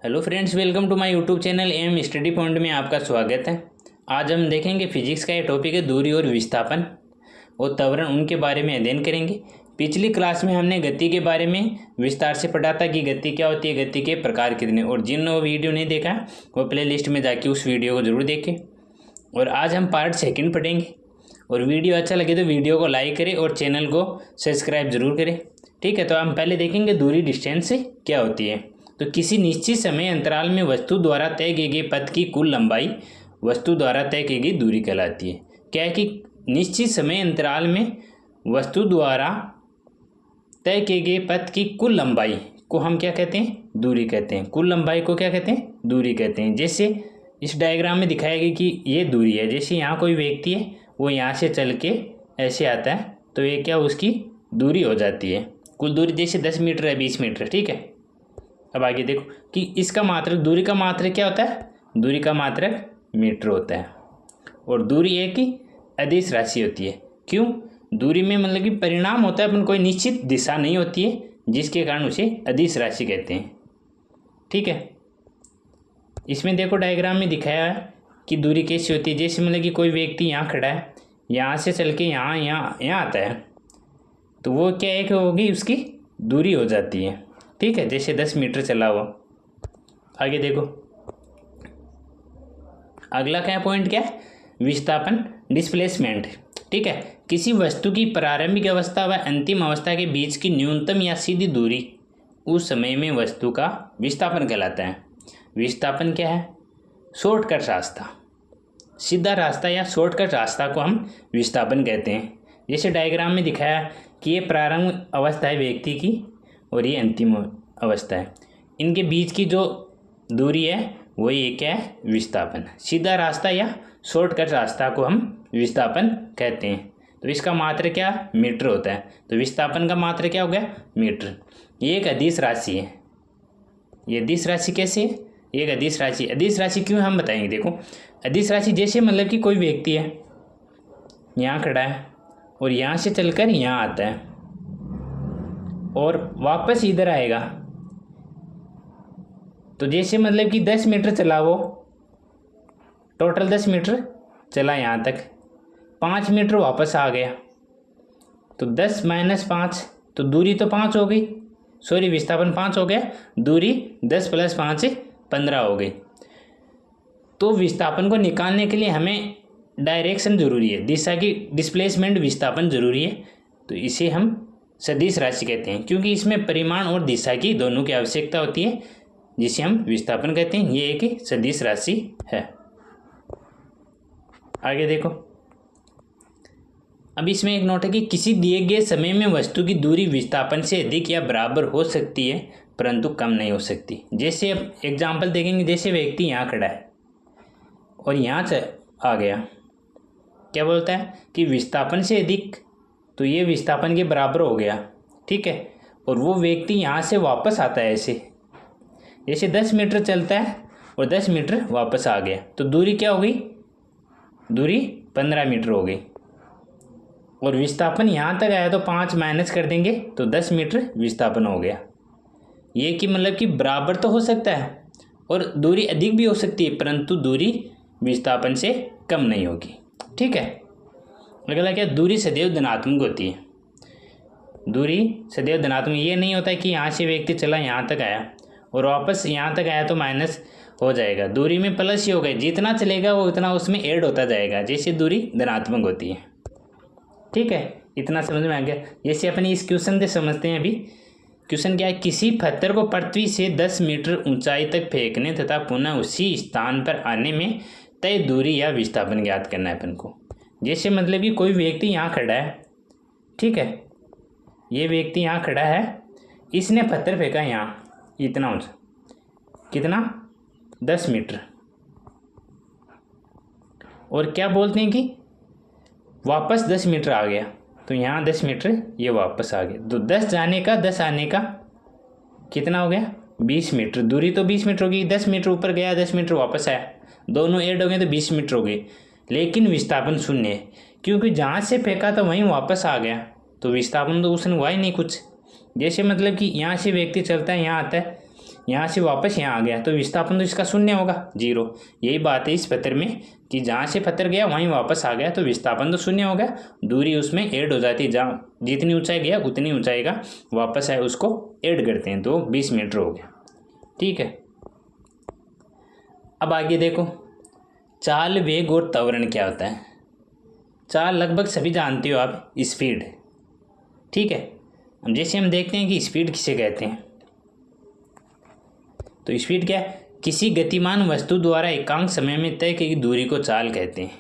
Hello friends, welcome to my YouTube channel M study point में आपका स्वागत है। आज हम देखेंगे फिजिक्स का ये टॉपिक है दूरी और विस्थापन और त्वरण, उनके बारे में अध्ययन करेंगे। पिछली क्लास में हमने गति के बारे में विस्तार से पढ़ा था कि गति क्या होती है, गति के प्रकार कितने, और जिन वो वीडियो नहीं देखा वो प्ले लिस्ट में जाके उस वीडियो को ज़रूर देखें। और आज हम पार्ट सेकेंड पढ़ेंगे। और वीडियो अच्छा लगे तो वीडियो को लाइक करें और चैनल को सब्सक्राइब जरूर करें। ठीक है, तो हम पहले देखेंगे दूरी डिस्टेंस क्या होती है। तो किसी निश्चित समय अंतराल में वस्तु द्वारा तय किए गए पथ की कुल लंबाई वस्तु द्वारा तय की गई दूरी कहलाती है। क्या है कि निश्चित समय अंतराल में वस्तु द्वारा तय किए गए पथ की कुल लंबाई को हम क्या कहते हैं, दूरी कहते हैं। कुल लंबाई को क्या कहते हैं, दूरी कहते हैं। जैसे इस डायग्राम में दिखाया गया कि ये दूरी है। जैसे यहाँ कोई व्यक्ति है, वो यहाँ से चल के ऐसे आता है, तो ये क्या उसकी दूरी हो जाती है। कुल दूरी जैसे 10 मीटर है, 20 मीटर, ठीक है। अब आगे देखो कि इसका मात्रक, दूरी का मात्रक क्या होता है, दूरी का मात्रक मीटर होता है। और दूरी एक ही अदिश राशि होती है। क्यों? दूरी में मतलब कि परिणाम होता है, अपन कोई निश्चित दिशा नहीं होती है, जिसके कारण उसे अदिश राशि कहते हैं। ठीक है, इसमें देखो डायग्राम में दिखाया है कि दूरी कैसी होती है। जैसे मतलब कि कोई व्यक्ति यहाँ खड़ा है, यहाँ से चल के यहाँ आता है, तो वो क्या एक होगी, उसकी दूरी हो जाती है। ठीक है, जैसे 10 मीटर चला हुआ। आगे देखो, अगला क्या पॉइंट क्या है, विस्थापन, डिस्प्लेसमेंट। ठीक है, किसी वस्तु की प्रारंभिक अवस्था व अंतिम अवस्था के बीच की न्यूनतम या सीधी दूरी उस समय में वस्तु का विस्थापन कहलाता है। विस्थापन क्या है, शॉर्टकट रास्ता, सीधा रास्ता या शॉर्टकट रास्ता को हम विस्थापन कहते हैं। जैसे डायग्राम में दिखाया कि ये प्रारंभिक अवस्था है व्यक्ति की और ये अंतिम अवस्था है। इनके बीच की जो दूरी है वही ये क्या है, विस्थापन। सीधा रास्ता या शॉर्टकट रास्ता को हम विस्थापन कहते हैं। तो इसका मात्रक क्या, मीटर होता है। तो विस्थापन का मात्रक क्या हो गया, मीटर। ये एक अदिश राशि है। ये अदिश राशि कैसे है, एक अदिश राशि। अदिश राशि क्यों हम बताएंगे। देखो, अदिश राशि जैसे मतलब कि कोई व्यक्ति है, यहाँ खड़ा है और यहाँ से चलकर यहाँ आता है और वापस इधर आएगा, तो जैसे मतलब कि 10 मीटर चला, वो टोटल 10 मीटर चला, यहाँ तक 5 मीटर वापस आ गया, तो 10 - 5, तो दूरी तो 5 हो गई, सॉरी विस्थापन 5 हो गया, दूरी 10 + 5 15 हो गई। तो विस्थापन को निकालने के लिए हमें डायरेक्शन जरूरी है, दिशा की डिस्प्लेसमेंट विस्थापन जरूरी है। तो इसे हम सदिश राशि कहते हैं, क्योंकि इसमें परिमाण और दिशा की दोनों की आवश्यकता होती है, जिसे हम विस्थापन कहते हैं। ये एक सदिश राशि है। आगे देखो, अब इसमें एक नोट है कि किसी दिए गए समय में वस्तु की दूरी विस्थापन से अधिक या बराबर हो सकती है, परंतु कम नहीं हो सकती। जैसे अब एग्जाम्पल देखेंगे, जैसे व्यक्ति यहाँ खड़ा है और यहाँ से आ गया, क्या बोलता है कि विस्थापन से अधिक, तो ये विस्थापन के बराबर हो गया। ठीक है, और वो व्यक्ति यहाँ से वापस आता है, ऐसे जैसे 10 मीटर चलता है और 10 मीटर वापस आ गया, तो दूरी क्या हो गई, दूरी 15 मीटर हो गई। और विस्थापन यहाँ तक आया तो 5 माइनस कर देंगे तो 10 मीटर विस्थापन हो गया। ये कि मतलब कि बराबर तो हो सकता है और दूरी अधिक भी हो सकती है, परंतु दूरी विस्थापन से कम नहीं होगी। ठीक है, अगला क्या, दूरी सदैव धनात्मक होती है। दूरी सदैव धनात्मक, ये नहीं होता है कि यहाँ से व्यक्ति चला यहाँ तक आया और वापस यहाँ तक आया तो माइनस हो जाएगा। दूरी में प्लस ही होगा, जितना चलेगा वो उतना उसमें ऐड होता जाएगा, जैसे दूरी धनात्मक होती है। ठीक है, इतना समझ में आ गया। जैसे अपनी इस क्वेश्चन से समझते हैं। अभी क्वेश्चन क्या है, किसी पत्थर को पृथ्वी से 10 मीटर ऊंचाई तक फेंकने तथा पुनः उसी स्थान पर आने में तय दूरी या विस्थापन ज्ञात करना है अपन को। जैसे मतलब कि कोई व्यक्ति यहाँ खड़ा है, ठीक है, ये व्यक्ति यहाँ खड़ा है, इसने पत्थर फेंका यहाँ इतना ऊंचा, कितना, 10 मीटर, और क्या बोलते हैं कि वापस 10 मीटर आ गया, तो यहाँ 10 मीटर ये वापस आ गया, तो 10 जाने का 10 आने का कितना हो गया, 20 मीटर। दूरी तो 20 मीटर होगी, 10 मीटर ऊपर गया, 10 मीटर वापस आया, दोनों ऐड हो गए तो 20 मीटर हो गई। लेकिन विस्थापन शून्य है, क्योंकि जहाँ से फेंका था वहीं वापस आ गया, तो विस्थापन तो उसने हुआ ही नहीं कुछ। जैसे मतलब कि यहाँ से व्यक्ति चलता है, यहाँ आता है, यहाँ से वापस यहाँ आ गया तो विस्थापन तो इसका शून्य होगा, 0। यही बात है इस पत्थर में कि जहाँ से पत्थर गया वहीं वापस आ गया तो विस्थापन तो शून्य हो गया, दूरी उसमें ऐड हो जाती है, जहाँ जितनी ऊंचाई गया उतनी ऊंचाई का वापस आए उसको ऐड करते हैं तो 20 मीटर हो गया। ठीक है, अब आगे देखो चाल, वेग और त्वरण क्या होता है। चाल लगभग सभी जानते हो आप, स्पीड। ठीक है, अब जैसे हम देखते हैं कि स्पीड किसे कहते हैं, तो स्पीड क्या है, किसी गतिमान वस्तु द्वारा एकांक समय में तय की दूरी को चाल कहते हैं।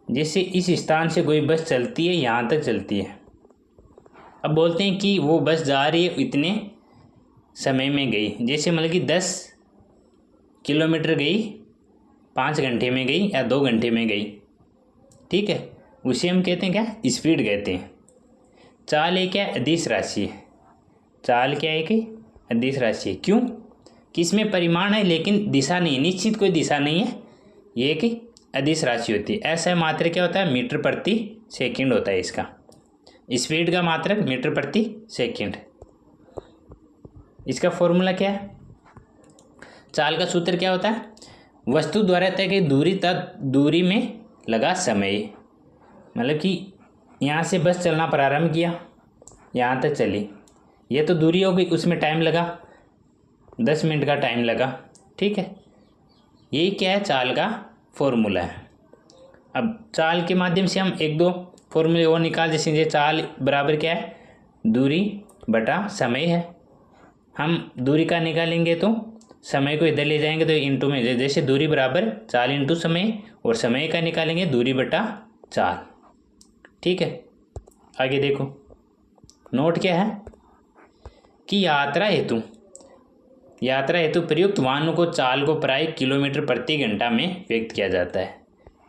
जैसे इस स्थान से कोई बस चलती है, यहाँ तक चलती है, अब बोलते हैं कि वो बस जा रही है इतने समय में गई, जैसे मतलब कि 10 किलोमीटर गई 5 घंटे में गई या 2 घंटे में गई। ठीक है, उसे हम कहते हैं क्या, स्पीड कहते हैं। चाल एक क्या, अदिश राशि है। चाल क्या है कि अदिश राशि है। क्यों कि इसमें परिमाण है लेकिन दिशा नहीं, निश्चित कोई दिशा नहीं है, ये कि अदिश राशि होती है। ऐसा मात्रक क्या होता है, मीटर प्रति सेकंड होता है इसका। स्पीड का मात्रक मीटर प्रति सेकंड। इसका फॉर्मूला क्या है, चाल का सूत्र क्या होता है, वस्तु द्वारा तय की दूरी तक दूरी में लगा समय। मतलब कि यहाँ से बस चलना प्रारंभ किया, यहाँ तक चली, ये तो दूरी हो गई, उसमें टाइम लगा 10 मिनट का टाइम लगा। ठीक है, यही क्या है, चाल का फॉर्मूला है। अब चाल के माध्यम से हम एक दो फॉर्मूले और निकाल, जैसे चाल बराबर क्या है, दूरी बटा समय है। हम दूरी का निकालेंगे तो समय को इधर ले जाएंगे तो इंटू में, जैसे दूरी बराबर चाल इंटू समय, और समय का निकालेंगे दूरी बटा चाल। ठीक है, आगे देखो नोट क्या है कि यात्रा हेतु प्रयुक्त वाहनों को चाल को प्राय किलोमीटर प्रति घंटा में व्यक्त किया जाता है।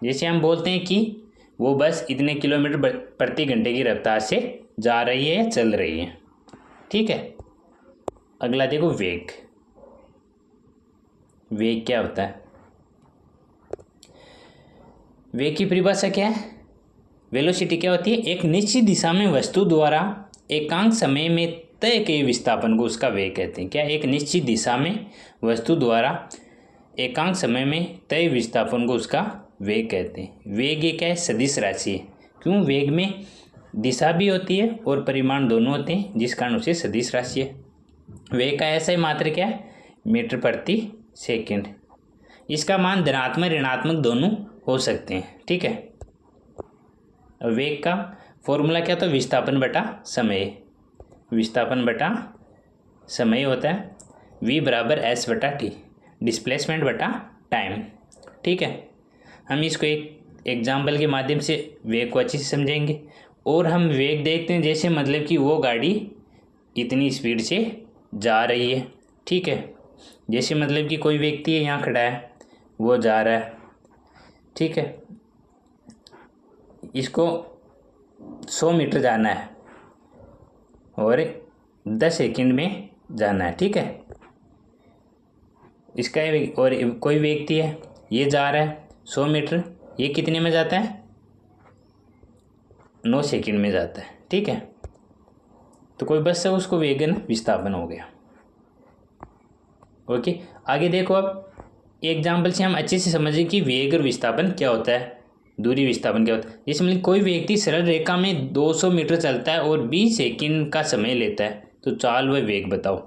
जैसे हम बोलते हैं कि वो बस इतने किलोमीटर प्रति घंटे की रफ्तार से जा रही है या चल रही है। ठीक है, अगला देखो वेग। वेग क्या होता है, वेग की परिभाषा क्या है, वेलोसिटी क्या होती है, एक निश्चित दिशा में वस्तु द्वारा एकांक समय में तय के विस्थापन को उसका वेग कहते हैं। क्या, एक निश्चित दिशा में वस्तु द्वारा एकांक समय में तय विस्थापन को उसका वेग कहते हैं। वेग ये क्या है, सदिश राशि है। क्यों, वेग में दिशा भी होती है और परिमाण दोनों होते हैं, जिस कारण उसे सदिश राशि है। वेग का ऐसा ही मात्रा क्या है, मीटर प्रति सेकंड। इसका मान धनात्मक ऋणात्मक दोनों हो सकते हैं। ठीक है, वेग का फॉर्मूला क्या था, विस्थापन बटा समय। विस्थापन बटा समय होता है, v बराबर s बटा टी, डिस्प्लेसमेंट बटा टाइम। ठीक है, हम इसको एक एग्जाम्पल के माध्यम से वेग को अच्छे से समझेंगे। और हम वेग देखते हैं, जैसे मतलब कि वो गाड़ी इतनी स्पीड से जा रही है। ठीक है, जैसे मतलब कि कोई व्यक्ति है यहाँ खड़ा है, वो जा रहा है। ठीक है, इसको 100 मीटर जाना है और 10 सेकंड में जाना है। ठीक है, इसका और कोई व्यक्ति है, ये जा रहा है 100 मीटर, ये कितने में जाता है, 9 सेकंड में जाता है। ठीक है, तो कोई बस से उसको वेगन विस्थापन हो गया। ओके, आगे देखो, अब एग्जाम्पल से हम अच्छे से समझें कि वेग और विस्थापन क्या होता है, दूरी विस्थापन क्या होता है। जैसे मतलब कोई व्यक्ति सरल रेखा में 200 मीटर चलता है और 20 सेकंड का समय लेता है, तो चाल व वेग बताओ।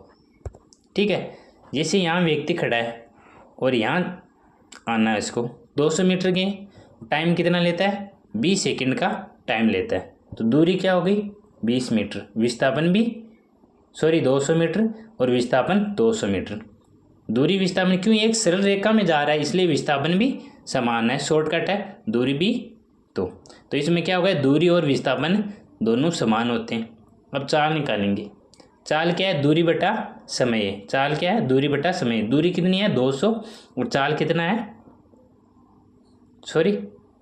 ठीक है, जैसे यहाँ व्यक्ति खड़ा है और यहाँ आना है, इसको 200 मीटर के टाइम कितना लेता है, 20 सेकंड का टाइम लेता है, तो दूरी क्या हो गई, 20 मीटर। विस्थापन भी 200 मीटर और विस्थापन 200 मीटर। दूरी विस्थापन, क्यों, एक सरल रेखा में जा रहा है इसलिए विस्थापन भी समान है, शॉर्टकट है, दूरी भी तो इसमें क्या होगा, दूरी और विस्थापन दोनों समान होते हैं। अब चाल निकालेंगे। चाल क्या है, दूरी बटा समय है। चाल क्या है, दूरी बटा समय। दूरी कितनी है, 200, और चाल कितना है,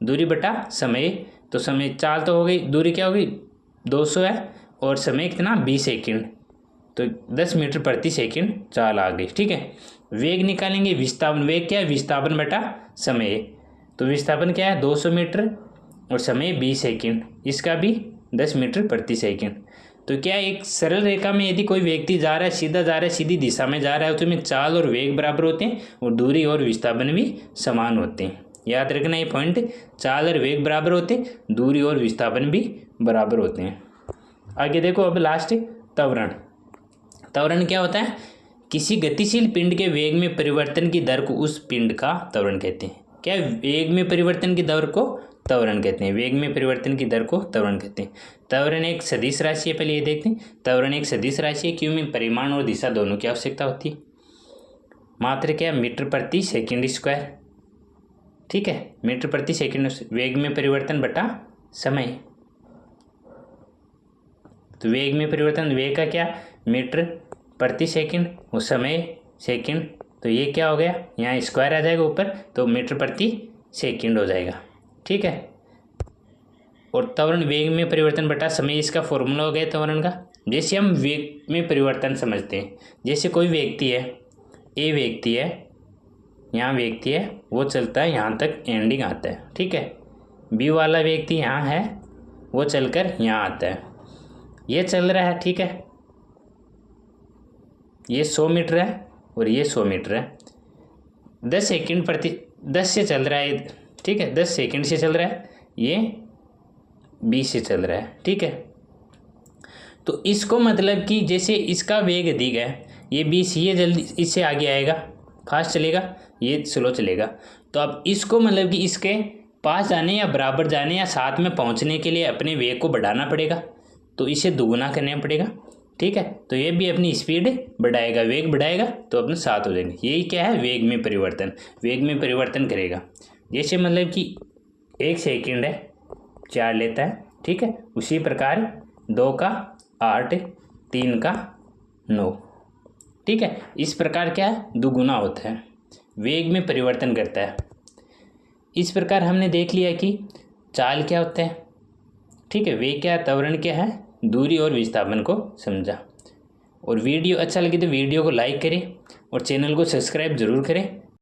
दूरी बटा समय। तो समय, चाल तो हो गई, दूरी क्या होगी 200 है, और समय कितना 20 सेकंड, तो 10 मीटर प्रति सेकंड चाल आ गई। ठीक है, वेग निकालेंगे। विस्थापन, वेग क्या है, विस्थापन बटा समय। तो विस्थापन क्या है, 200 मीटर और समय 20 सेकंड, इसका भी 10 मीटर प्रति सेकंड। तो क्या एक सरल रेखा में यदि कोई व्यक्ति जा रहा है, सीधा जा रहा है, सीधी दिशा में जा रहा है, तो उसमें चाल और वेग बराबर होते हैं और दूरी और विस्थापन भी समान होते हैं। याद रखना ये पॉइंट, चाल और वेग बराबर होते हैं, दूरी और विस्थापन भी बराबर होते हैं। आगे देखो अब लास्ट त्वरण। त्वरण क्या होता है? किसी गतिशील पिंड के वेग में परिवर्तन की दर को उस पिंड का त्वरण कहते हैं। क्या वेग में परिवर्तन की दर को त्वरण कहते हैं। वेग में परिवर्तन की दर को त्वरण कहते हैं। त्वरण एक सदिश राशि है, पहले ये देखते हैं। त्वरण एक सदिश राशि है क्यों में परिमाण और दिशा दोनों की आवश्यकता होती है। मात्र क्या? मीटर प्रति सेकंड स्क्वायर, ठीक है, मीटर प्रति सेकंड। वेग में परिवर्तन बटा समय, तो वेग में परिवर्तन, वेग का क्या? मीटर प्रति सेकंड और समय सेकंड, तो ये क्या हो गया? यहाँ स्क्वायर आ जाएगा ऊपर, तो मीटर प्रति सेकंड हो जाएगा, ठीक है। और त्वरण वेग में परिवर्तन बटा समय, इसका फॉर्मूला हो गया त्वरण का। जैसे हम वेग में परिवर्तन समझते हैं, जैसे कोई व्यक्ति है, ए व्यक्ति है, यहाँ व्यक्ति है, वो चलता है यहाँ तक एंडिंग आता है, ठीक है। बी वाला व्यक्ति यहाँ है, वो चलकर यहाँ आता है, ये चल रहा है, ठीक है। ये 100 मीटर है और ये 100 मीटर है। 10 सेकंड प्रति 10 से चल रहा है, ठीक है, 10 सेकंड से चल रहा है, ये 20 से चल रहा है, ठीक है। तो इसको मतलब कि जैसे इसका वेग अधिक है, ये 20, ये जल्दी इससे आगे आएगा, फास्ट चलेगा, ये स्लो चलेगा। तो अब इसको मतलब कि इसके पास जाने या बराबर जाने या साथ में पहुंचने के लिए अपने वेग को बढ़ाना पड़ेगा, तो इसे दुगुना करना पड़ेगा, ठीक है। तो ये भी अपनी स्पीड बढ़ाएगा, वेग बढ़ाएगा, तो अपने साथ हो जाएंगे। यही क्या है? वेग में परिवर्तन। वेग में परिवर्तन करेगा। जैसे मतलब कि 1 सेकंड है 4 लेता है, ठीक है, उसी प्रकार 2 का 8, 3 का 9, ठीक है। इस प्रकार क्या है? दुगुना होता है, वेग में परिवर्तन करता है। इस प्रकार हमने देख लिया कि चाल क्या होता है, ठीक है, वेग क्या है, त्वरण क्या है, दूरी और विस्थापन को समझा। और वीडियो अच्छा लगे तो वीडियो को लाइक करें और चैनल को सब्सक्राइब जरूर करें।